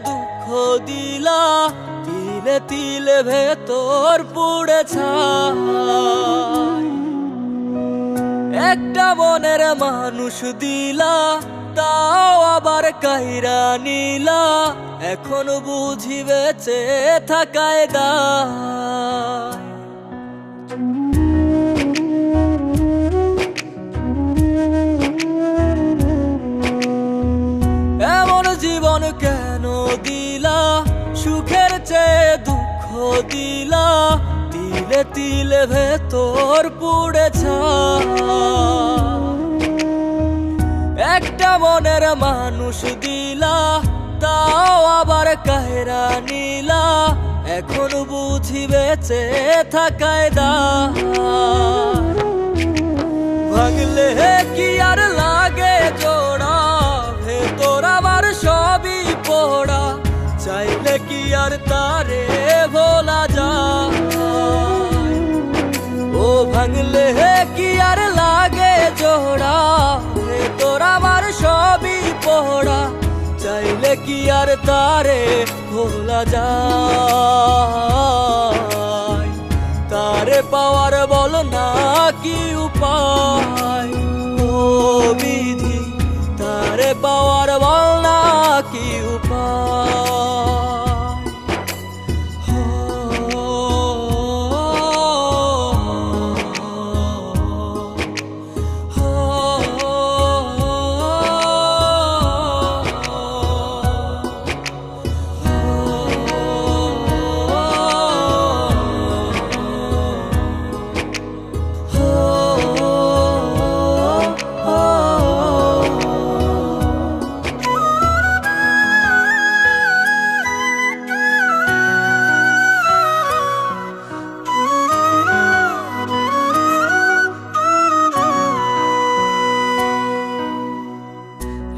দুঃখ দিলা, তিলে তিলে ভেতর পুড়ে ছাই। একটা মনের মানুষ দিলা, তাও আবার কাইরা নিলা, এখন বুঝি বেঁচে থাকায় দায়। এমন জীবন কেন দিলা, সুখের চেয়ে দুঃখ দিলা, তিলে তিলে ভেতর পুড়ে ছাই। একটা মনের মানুষ দিলা, তাও আবার কাহেরা নিলা, এখন বুঝি বেঁচে থাকায় দায়। ভাঙলে কি আর লাগে জোড়া, ভেতর আমার সবই পোড়া, চাইলে কি আর তারে ভোলা যায়। ও ভাঙলে কি আর লাগে জোড়া, ভেতর আমার সবই পোড়া, চাইলে কি আর তারে ভোলা যায়। তারে পাওয়ার বল না কি উপায়, ও বিধি তারে পাওয়ার বল না কি উপায়।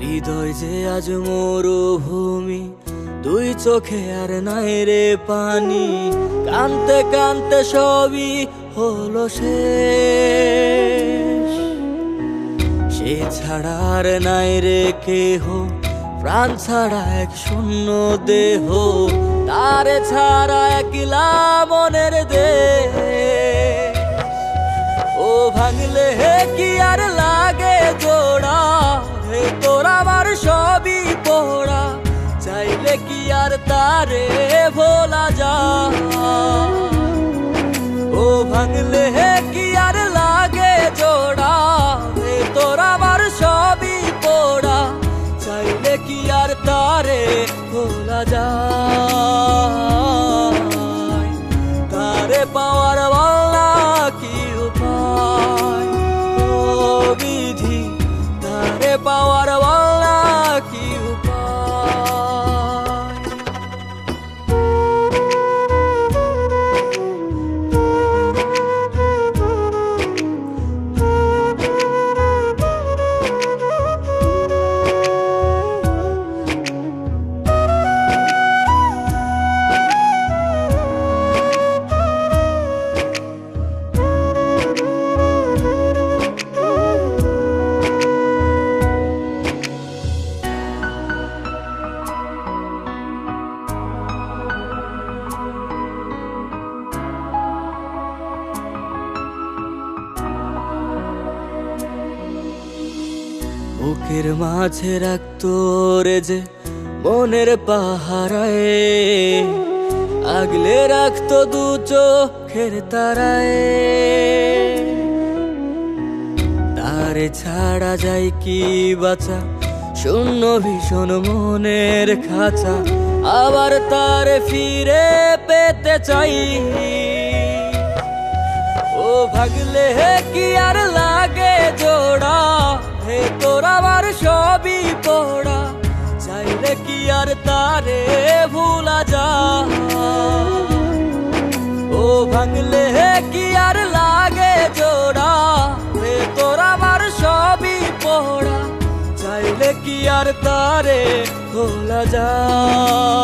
হৃদয় যে আজ মরুভূমি, দুই চোখে আর নাই রে পানি, কানতে কানতে সবই হলো শেষ। সে ছাড়া আর নাই রে কেহ, প্রাণ ছাড়া এক শূন্য দেহ, তারে ছাড়া একলা মনের দেহ। ও ভাঙলে কি আর লাগে জোড়া, ভেতর আমার সবই পোড়া, চাইলে কি আর তারে ভোলা যায়। ও ভাঙলে কি আর লাগে জোড়া, ভেতর আমার সবই পোড়া, চাইলে কি আর তারে ভোলা যায়। তারে পাওয়ার বল না কি উপায়, ও বিধি তারে পাওয়ার বল না কি উপায়। বুকের মাঝে রাখতো রে যে মনের পাহারায়, আগলে রাখতো দু চোখের তারায়। তারে ছাড়া যায় কি বাঁচা, শূন্য ভীষণ মনের খাঁচা, আবার তারে ফিরে পেতে চাই। ও ভাগলে কি আর লাগে জোড়া, ভেতর আমার সবই পোড়া, চাইলে কি আর তারে ভুলা যায়। ও ভাঙলে কি আর লাগে জোড়া, ভেতর আমার সবই পোড়া, চাইলে কি আর তারে ভোলা যায়।